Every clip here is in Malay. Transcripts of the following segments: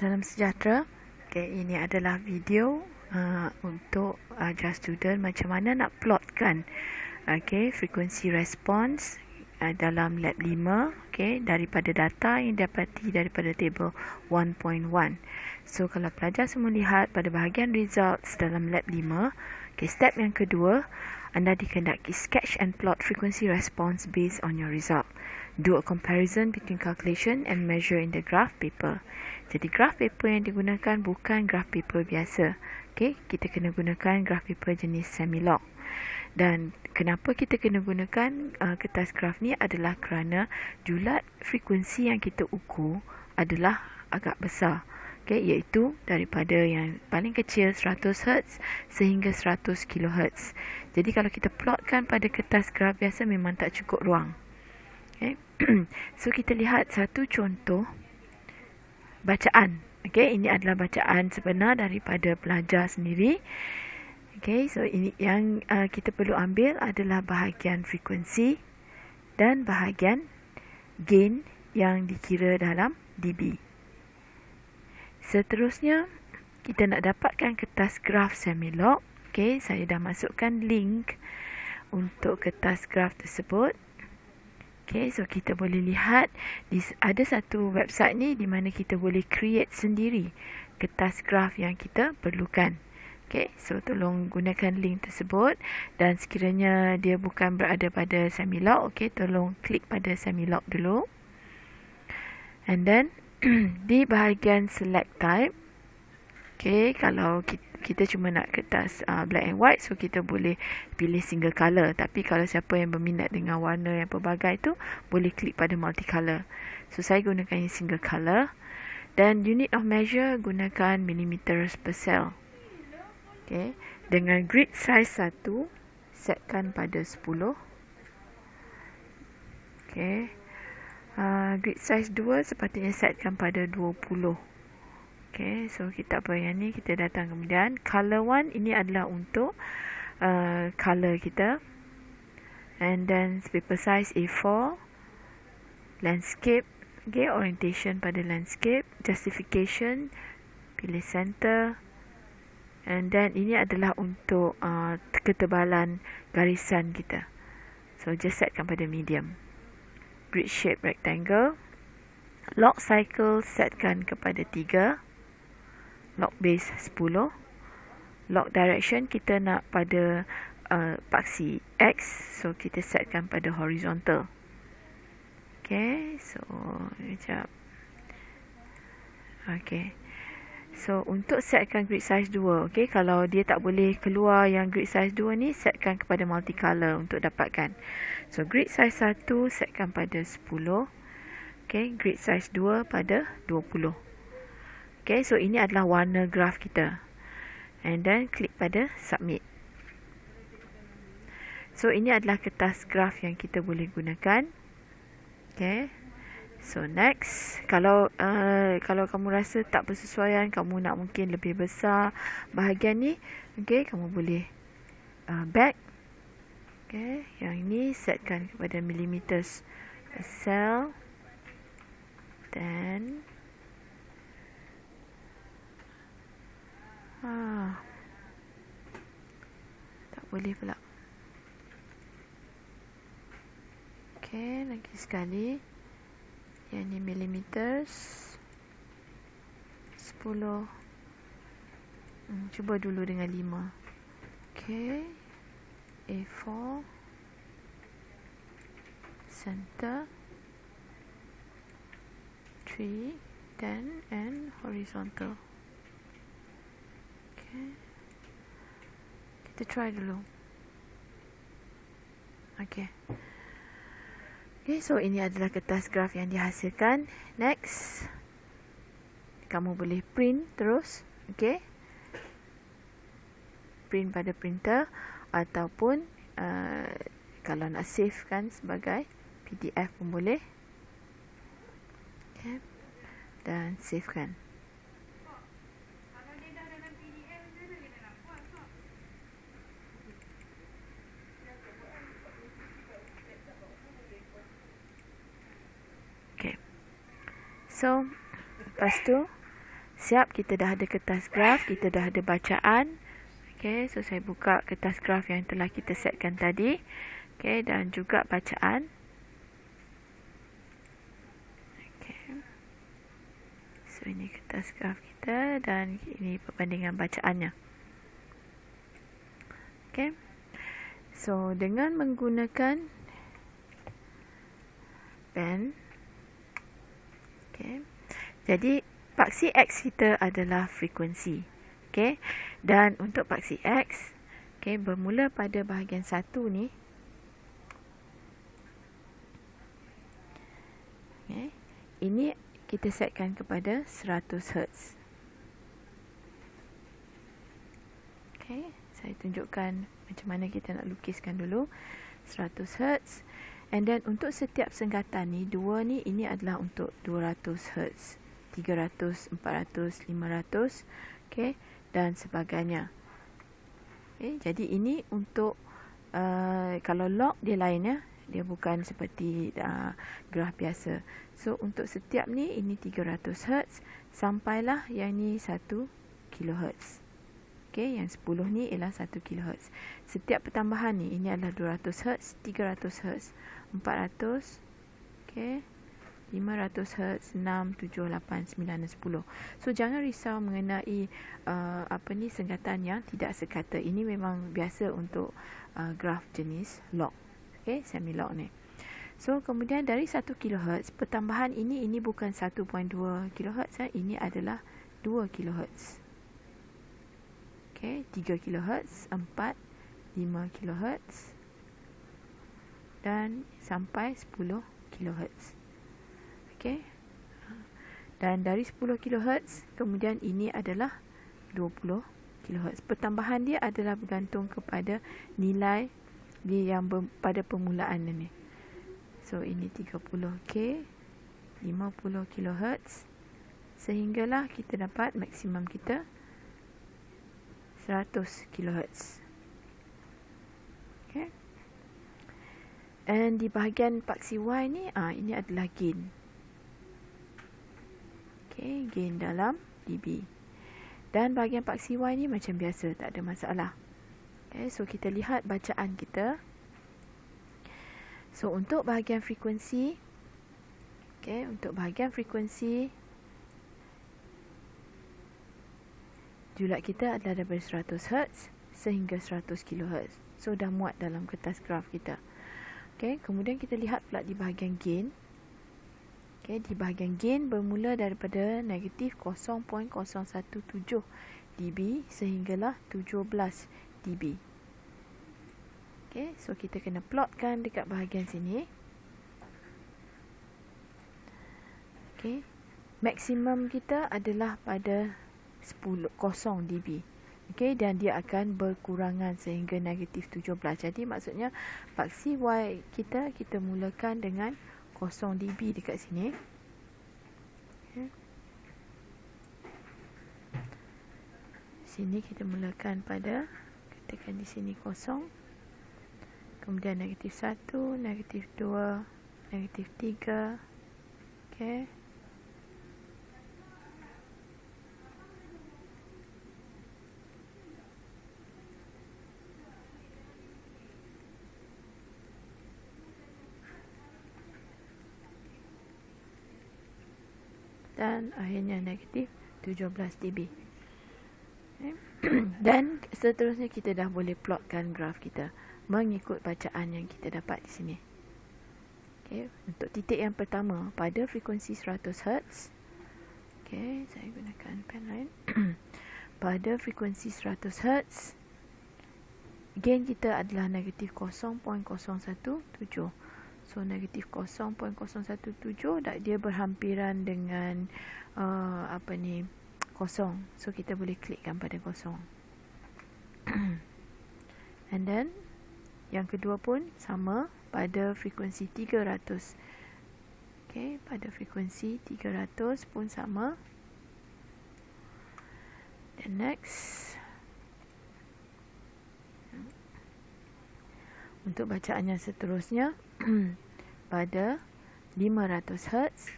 Salam sejahtera. Ini adalah video untuk ajar student macam mana nak plotkan frekuensi respons dalam lab 5 daripada data yang dapati daripada table 1.1. So kalau pelajar semua lihat pada bahagian results dalam lab 5, step yang kedua, anda dikendaki sketch and plot frequency response based on your result. Do a comparison between calculation and measure in the graph paper. Jadi graph paper yang digunakan bukan graph paper biasa. Kita kena gunakan graph paper jenis semi-log. Dan kenapa kita kena gunakan kertas graf ni adalah kerana julat frekuensi yang kita ukur adalah agak besar. Iaitu daripada yang paling kecil 100 Hz sehingga 100 kHz. Jadi kalau kita plotkan pada kertas graf biasa memang tak cukup ruang. So kita lihat satu contoh bacaan. Ini adalah bacaan sebenar daripada pelajar sendiri. So ini yang kita perlu ambil adalah bahagian frekuensi dan bahagian gain yang dikira dalam dB. Seterusnya, kita nak dapatkan kertas graf semi-log. Saya dah masukkan link untuk kertas graf tersebut. So kita boleh lihat ada satu website ni di mana kita boleh create sendiri kertas graf yang kita perlukan. So tolong gunakan link tersebut, dan sekiranya dia bukan berada pada semi-log, tolong klik pada semi-log dulu. And then di bahagian select type, kalau kita cuma nak kertas black and white, so kita boleh pilih single color. Tapi kalau siapa yang berminat dengan warna yang pelbagai tu, boleh klik pada multicolor. So saya gunakan yang single color. Dan unit of measure gunakan millimeters per cell. Dengan grid size 1 setkan pada 10. Grid size 2 sepatutnya setkan pada 20. So kita apa yang ni, kita datang kemudian color 1, ini adalah untuk color kita. And then paper size A4, landscape, orientation pada landscape, justification, pilih center. And then ini adalah untuk ketebalan garisan kita. So just setkan pada medium. Grid shape rectangle. Log cycle setkan kepada 3. Log base 10. Log direction kita nak pada paksi X. So kita setkan pada horizontal. So sekejap. So untuk setkan grid size 2, kalau dia tak boleh keluar yang grid size 2 ni, setkan kepada multicolor untuk dapatkan. So grid size 1 setkan pada 10. Grid size 2 pada 20. So ini adalah warna graf kita. And then klik pada submit. So ini adalah kertas graf yang kita boleh gunakan. So next, kalau kamu rasa tak bersesuaian, kamu nak mungkin lebih besar bahagian ni, kamu boleh back. Yang ni setkan kepada millimeters per cell. Then tak boleh pula. Lagi sekali. Yang ni millimeters 10. Cuba dulu dengan 5. A4 center 3, 10 and horizontal. Kita try dulu. So ini adalah kertas graf yang dihasilkan. Next, kamu boleh print terus. Print pada printer, ataupun kalau nak save kan sebagai PDF pun boleh. Dan save kan. So lepas tu Siap, kita dah ada kertas graf, kita dah ada bacaan. Okay, so saya buka kertas graf yang telah kita setkan tadi. Okay, dan juga bacaan. Okay. So ini kertas graf kita dan ini perbandingan bacaannya. Okay. So dengan menggunakan pen. Okay. Jadi paksi X kita adalah frekuensi. Okay. Dan untuk paksi X, okay, bermula pada bahagian 1 ni. Okay. Ini kita setkan kepada 100 Hz. Okay. Saya tunjukkan macam mana kita nak lukiskan dulu. 100 Hz. And then untuk setiap senggatan ni, dua ni, ini adalah untuk 200 Hz. 300, 400, 500, okay, dan sebagainya. Okay, jadi ini untuk kalau log dia lain ya, dia bukan seperti graf biasa. So untuk setiap ni, ini 300 Hz sampailah yang ni 1 kHz. Okay, yang 10 ni ialah 1 kHz. Setiap pertambahan ni, ini adalah 200 Hz, 300 Hz, 400, okay, 500 Hz, 6, 7, 8, 9 dan 10. So jangan risau mengenai senggatan yang tidak sekata. Ini memang biasa untuk graf jenis log. Okay, semi log ni. So kemudian dari 1 kHz, pertambahan ini bukan 1.2 kHz, ini adalah 2 kHz. Okay, 3 kHz, 4, 5 kHz dan sampai 10 kHz. Okay. Dan dari 10 kHz, kemudian ini adalah 20 kHz. Pertambahan dia adalah bergantung kepada nilai dia yang pada permulaan ni. So ini 30K, 50 kHz, sehinggalah kita dapat maksimum kita 100 kHz. Okay. And di bahagian paksi Y ni, ini adalah gain. Okay, gain dalam dB. Dan bahagian paksi Y ni macam biasa, tak ada masalah. Okay, so kita lihat bacaan kita. So untuk bahagian frekuensi, okay, untuk bahagian frekuensi, julat kita adalah daripada 100 Hz sehingga 100 kHz. So dah muat dalam kertas graf kita. Okay, kemudian kita lihat pula di bahagian gain. Okay, di bahagian gain bermula daripada negatif 0.017 dB sehinggalah 17 dB. Okay, so kita kena plotkan dekat bahagian sini. Okay, maksimum kita adalah pada 0 dB. Okay, dan dia akan berkurangan sehingga negatif 17. Jadi maksudnya paksi Y kita mulakan dengan 0 dB dekat sini. Okay. Sini kita mulakan pada, katakan di sini 0. Kemudian negatif 1, negatif 2, negatif 3. Okay. Dan akhirnya negatif 17 dB. Okay. Dan seterusnya kita dah boleh plotkan graf kita mengikut bacaan yang kita dapat di sini. Okay. Untuk titik yang pertama pada frekuensi 100 Hz. Okay, saya gunakan pen lain. Pada frekuensi 100 Hz, gain kita adalah negatif 0.017. So negatif 0.017 dia berhampiran dengan kosong. So kita boleh klikkan pada kosong. And then yang kedua pun sama pada frekuensi 300. Okay, pada frekuensi 300 pun sama. And next, untuk bacaan yang seterusnya pada 500 Hz.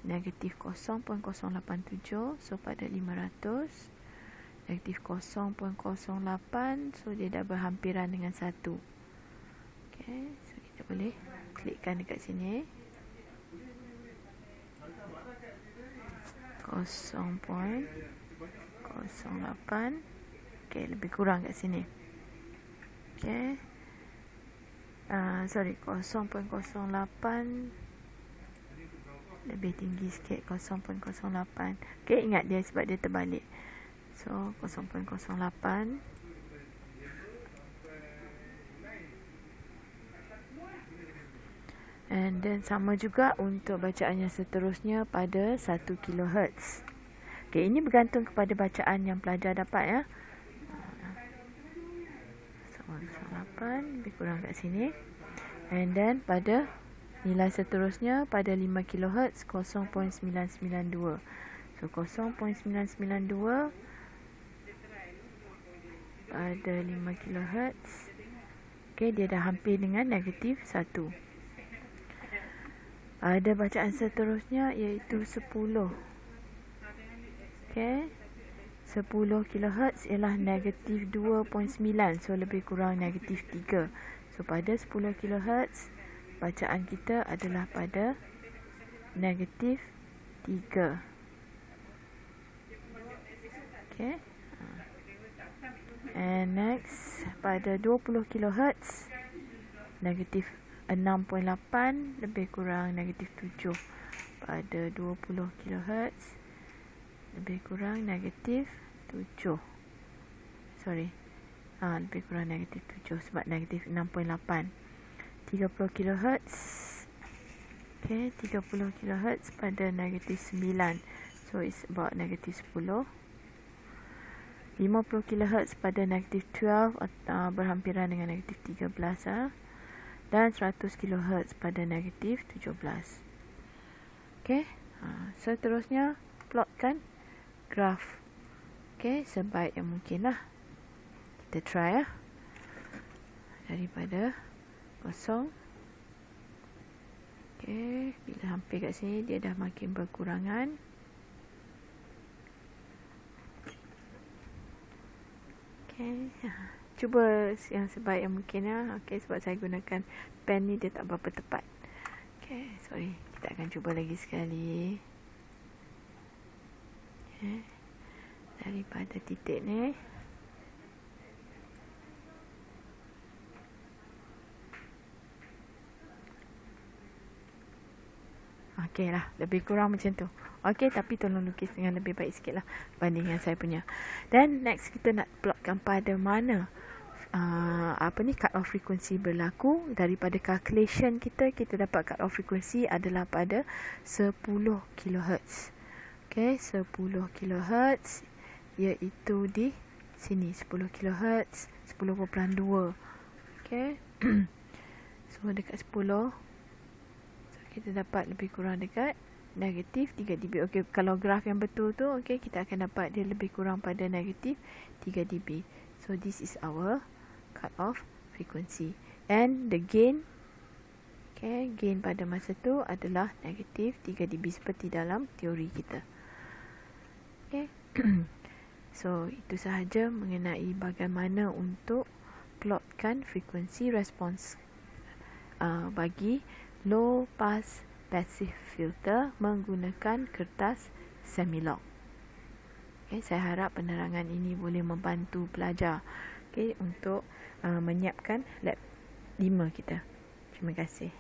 negatif 0.087, so pada 500. Negatif 0.08, so dia dah berhampiran dengan 1. Okay, so kita boleh klikkan dekat sini. 0.08. Okay, lebih kurang kat sini. Okay. Sorry, 0.08 lebih tinggi sikit, 0.08. Okay, ingat dia sebab dia terbalik. So 0.08. And then sama juga untuk bacaan yang seterusnya pada 1 kHz. Okay, ini bergantung kepada bacaan yang pelajar dapat ya. 0.08 lebih kurang kat sini. And then pada nilai seterusnya pada 5 kHz 0.992. So 0.992 pada 5 kHz. Okay, dia dah hampir dengan negatif 1. Ada bacaan seterusnya iaitu 10. Okay, 10 kHz ialah negatif 2.9. So lebih kurang negatif 3. So pada 10 kHz bacaan kita adalah pada negatif 3. Okay. And next pada 20 kHz negatif 6.8 lebih kurang negatif 7. Pada 20 kHz lebih kurang negatif 7. Sorry. Lebih kurang negatif 7 sebab negatif 6.8. 30 kHz. Okay, 30 kHz pada negatif 9. So it's about negatif 10. 50 kHz pada negatif 12 atau berhampiran dengan negatif 13 dan 100 kHz pada negatif 17. Okay, seterusnya plotkan graf. Okay, sebaik yang mungkin lah. Kita try ya. Daripada 0. Okay, bila hampir kat sini dia dah makin berkurangan. Okay, cuba yang sebaik yang mungkin ya. Okay, sebab saya gunakan pen ni dia tak berapa tepat. Okay, sorry. Kita akan cuba lagi sekali. Okay, daripada titik ni. Okay lah, lebih kurang macam tu. Okay, tapi tolong lukis dengan lebih baik sikit lah banding yang saya punya. Dan next kita nak plotkan pada mana cut off frequency berlaku. Daripada calculation kita dapat cut off frequency adalah pada 10 kHz. Okay, 10 kHz iaitu di sini 10 kHz 10.2. Okay. So dekat 10 kita dapat lebih kurang dekat negatif 3 dB. Okey, kalau graf yang betul tu, okey, kita akan dapat dia lebih kurang pada negatif 3 dB. So this is our cut off frequency. And the gain, okay, gain pada masa tu adalah negatif 3 dB seperti dalam teori kita. Okay. So itu sahaja mengenai bagaimana untuk plotkan frequency response bagi low pass passive filter menggunakan kertas Semilog. Okay, saya harap penerangan ini boleh membantu pelajar, okay, untuk menyiapkan lab 5 kita. Terima kasih.